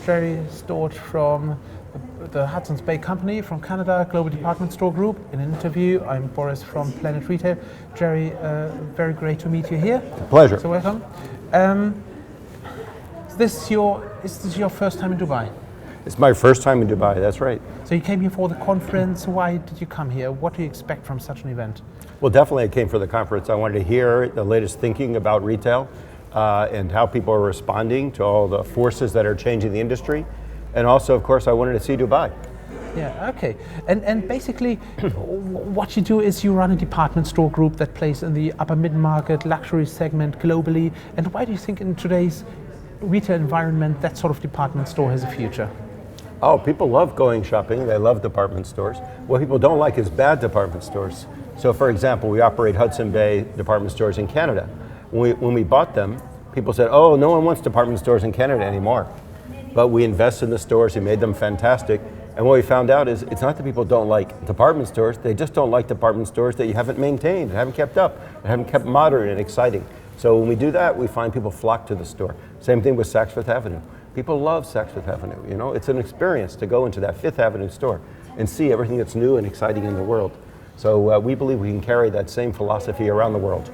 Jerry Storch from the Hudsons Bay Company from Canada, Global Department Store Group. In an interview, I'm Boris from Planet Retail. Jerry, very great to meet you here. Pleasure. So welcome. Is this your first time in Dubai? It's my first time in Dubai, that's right. So you came here for the conference. Why did you come here? What do you expect from such an event? Well, definitely I came for the conference. I wanted to hear the latest thinking about retail and how people are responding to all the forces that are changing the industry. And also, of course, I wanted to see Dubai. Yeah, okay. And basically, what you do is you run a department store group that plays in the upper mid-market luxury segment globally. And why do you think in today's retail environment that sort of department store has a future? Oh, people love going shopping. They love department stores. What people don't like is bad department stores. So for example, we operate Hudson Bay department stores in Canada. When we bought them, people said, oh, no one wants department stores in Canada anymore. But we invested in the stores, we made them fantastic. And what we found out is it's not that people don't like department stores, they just don't like department stores that you haven't maintained, haven't kept up, haven't kept modern and exciting. So when we do that, we find people flock to the store. Same thing with Saks Fifth Avenue. People love Saks Fifth Avenue, you know? It's an experience to go into that Fifth Avenue store and see everything that's new and exciting in the world. So we believe we can carry that same philosophy around the world.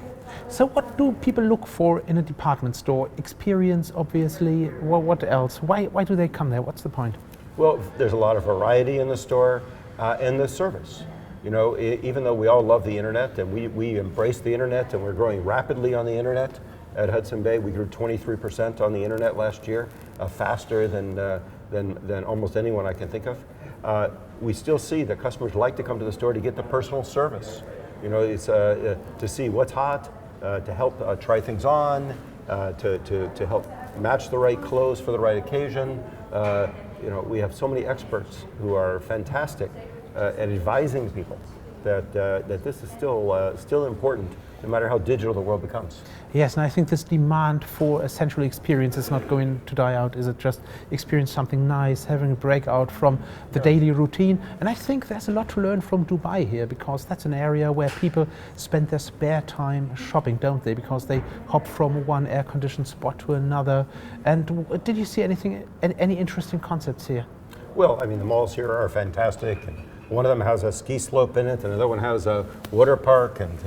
So what do people look for in a department store? Experience, obviously. Well, what else? Why do they come there? What's the point? Well, there's a lot of variety in the store and the service. You know, even though we all love the internet and we embrace the internet and we're growing rapidly on the internet at Hudson Bay, we grew 23% on the internet last year, faster than almost anyone I can think of. We still see that customers like to come to the store to get the personal service. You know, it's to see what's hot, to help try things on, to help match the right clothes for the right occasion. You know, we have so many experts who are fantastic at advising people that this is still important, no matter how digital the world becomes. Yes, and I think this demand for a central experience is not going to die out. Is it just experience something nice, having a breakout from the daily routine? And I think there's a lot to learn from Dubai here, because that's an area where people spend their spare time shopping, don't they? Because they hop from one air-conditioned spot to another. And did you see any interesting concepts here? Well, I mean, the malls here are fantastic. And one of them has a ski slope in it, and another one has a water park, and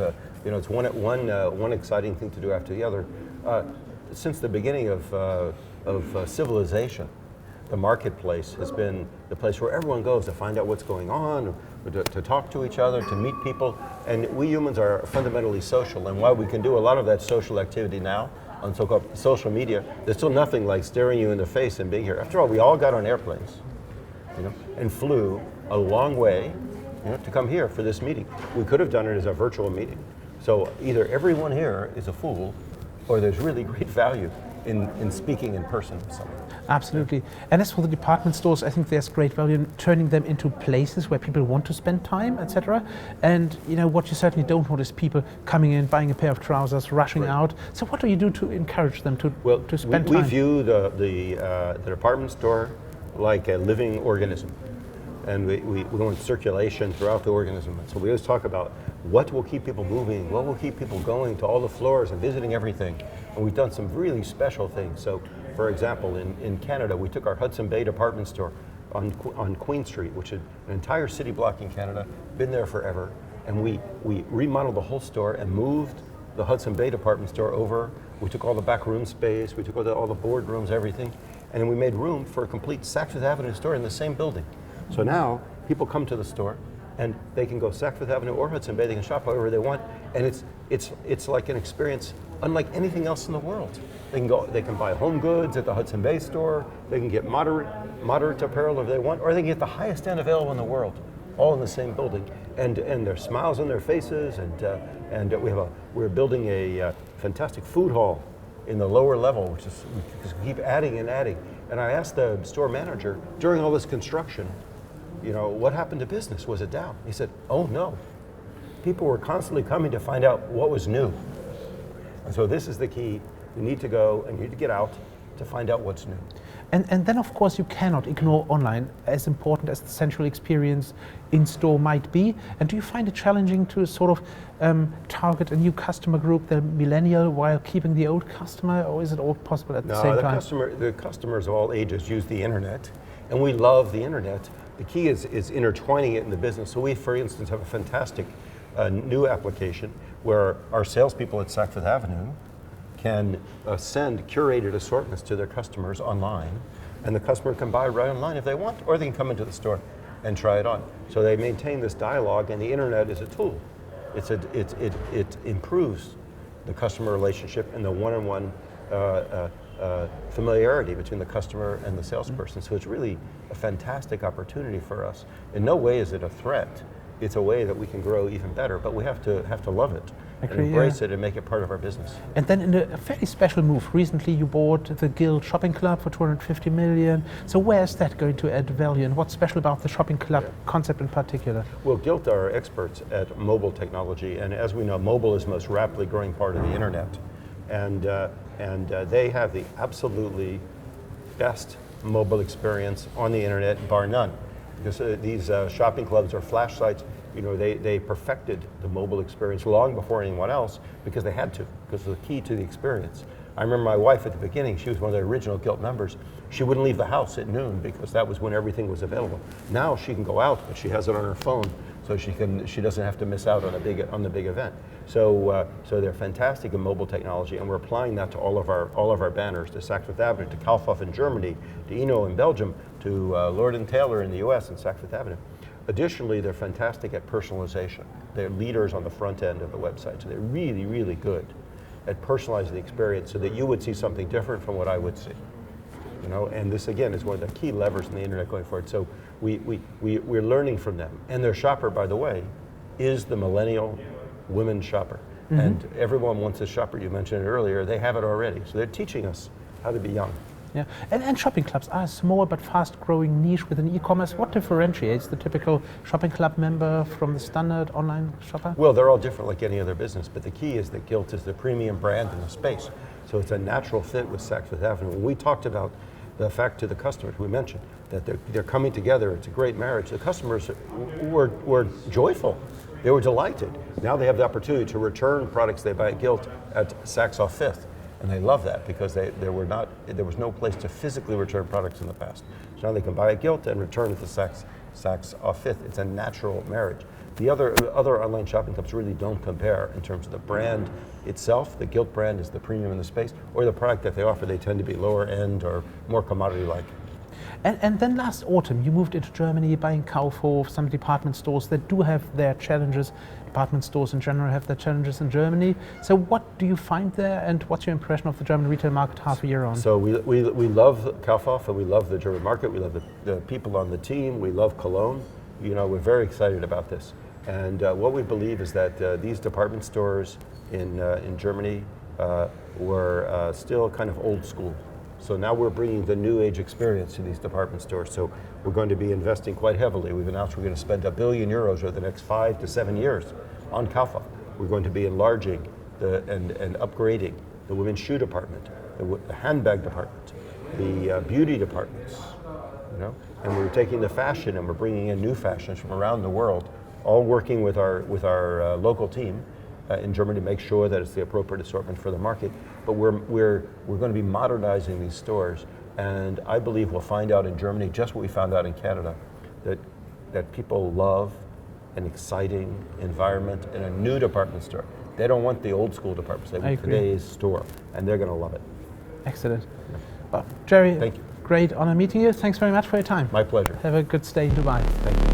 you know, it's one exciting thing to do after the other. Since the beginning of civilization, the marketplace has been the place where everyone goes to find out what's going on, to talk to each other, to meet people. And we humans are fundamentally social, and while we can do a lot of that social activity now on so-called social media, there's still nothing like staring you in the face and being here. After all, we all got on airplanes, you know, and flew a long way, you know, to come here for this meeting. We could have done it as a virtual meeting. So either everyone here is a fool, or there's really great value in speaking in person with someone. Absolutely. And as for the department stores, I think there's great value in turning them into places where people want to spend time, etc. And you know, what you certainly don't want is people coming in, buying a pair of trousers, rushing out. So what do you do to encourage them to spend time? We view the department store like a living organism. And we go in circulation throughout the organism. And so we always talk about what will keep people moving, what will keep people going to all the floors and visiting everything. And we've done some really special things. So for example, in Canada, we took our Hudson Bay department store on Queen Street, which is an entire city block in Canada, been there forever. And we remodeled the whole store and moved the Hudson Bay department store over. We took all the back room space, we took all the board rooms, everything. And then we made room for a complete Saks Fifth Avenue store in the same building. So now people come to the store and they can go Saks Fifth Avenue or Hudson Bay, they can shop however they want, and it's like an experience unlike anything else in the world. They can buy home goods at the Hudson Bay store, they can get moderate apparel if they want, or they can get the highest end available in the world, all in the same building. And there's smiles on their faces, and we're building a fantastic food hall in the lower level, which is we just keep adding and adding. And I asked the store manager during all this construction, you know, what happened to business? Was it down? He said, oh no. People were constantly coming to find out what was new. And so this is the key. You need to go and you need to get out to find out what's new. And then, of course, you cannot ignore online, as important as the central experience in store might be. And do you find it challenging to sort of target a new customer group, the millennial, while keeping the old customer, or is it all possible at the same time? The customers of all ages use the internet, and we love the internet. The key is intertwining it in the business. So we, for instance, have a fantastic new application where our salespeople at Saks Fifth Avenue can send curated assortments to their customers online, and the customer can buy right online if they want, or they can come into the store and try it on. So they maintain this dialogue, and the internet is a tool. It improves the customer relationship and the one-on-one familiarity between the customer and the salesperson. So it's really a fantastic opportunity for us. In no way is it a threat. It's a way that we can grow even better, but we have to love it and embrace it and make it part of our business. And then in a fairly special move, recently you bought the Gilt shopping club for 250 million. So where is that going to add value, and what's special about the shopping club concept in particular? Well, Gilt are experts at mobile technology, and as we know, mobile is the most rapidly growing part of the internet. And they have the absolutely best mobile experience on the internet, bar none. Because these shopping clubs are flash sites. You know, they perfected the mobile experience long before anyone else because they had to, because it was the key to the experience. I remember my wife at the beginning, she was one of the original Gilt members. She wouldn't leave the house at noon because that was when everything was available. Now she can go out, but she has it on her phone, so she doesn't have to miss out on the big event. So they're fantastic in mobile technology, and we're applying that to all of our banners, to Saks Fifth Avenue, to Kaufhof in Germany, to Eno in Belgium, to Lord & Taylor in the US and Saks Fifth Avenue. Additionally, they're fantastic at personalization. They're leaders on the front end of the website, so they're really, really good at personalizing the experience so that you would see something different from what I would see. You know, and this again is one of the key levers in the internet going forward. So we're learning from them. And their shopper, by the way, is the millennial women shopper. Mm-hmm. And everyone wants a shopper. You mentioned it earlier. They have it already. So they're teaching us how to be young. Yeah, and shopping clubs are a small but fast-growing niche within e-commerce. What differentiates the typical shopping club member from the standard online shopper? Well, they're all different like any other business, but the key is that Gilt is the premium brand in the space. So it's a natural fit with Saks Fifth Avenue. When we talked about the fact to the customers, we mentioned that they're coming together, it's a great marriage. The customers were joyful. They were delighted. Now they have the opportunity to return products they buy at Gilt at Saks off Fifth. And they love that because there was no place to physically return products in the past. So now they can buy at Gilt and return it to Saks off Fifth. It's a natural marriage. The other online shopping clubs really don't compare in terms of the brand itself. The Gilt brand is the premium in the space, or the product that they offer, they tend to be lower end or more commodity-like. And then last autumn, you moved into Germany, buying Kaufhof, some department stores that do have their challenges. Department stores in general have their challenges in Germany. So what do you find there, and what's your impression of the German retail market half a year on? So we love Kaufhof, and we love the German market. We love the people on the team. We love Cologne. You know, we're very excited about this. And what we believe is that these department stores in Germany were still kind of old school. So now we're bringing the new age experience to these department stores. So we're going to be investing quite heavily. We've announced we're going to spend €1 billion over the next 5 to 7 years on Kaufhof. We're going to be enlarging and upgrading the women's shoe department, the handbag department, the beauty departments, you know. And we're taking the fashion and we're bringing in new fashions from around the world, all working with our local team in Germany to make sure that it's the appropriate assortment for the market. But we're going to be modernizing these stores, and I believe we'll find out in Germany just what we found out in Canada, that people love an exciting environment in a new department store. They don't want the old school departments. They want today's store, and they're going to love it. Excellent. Well, Jerry, thank you. Great honor meeting you. Thanks very much for your time. My pleasure. Have a good stay in Dubai. Thank you.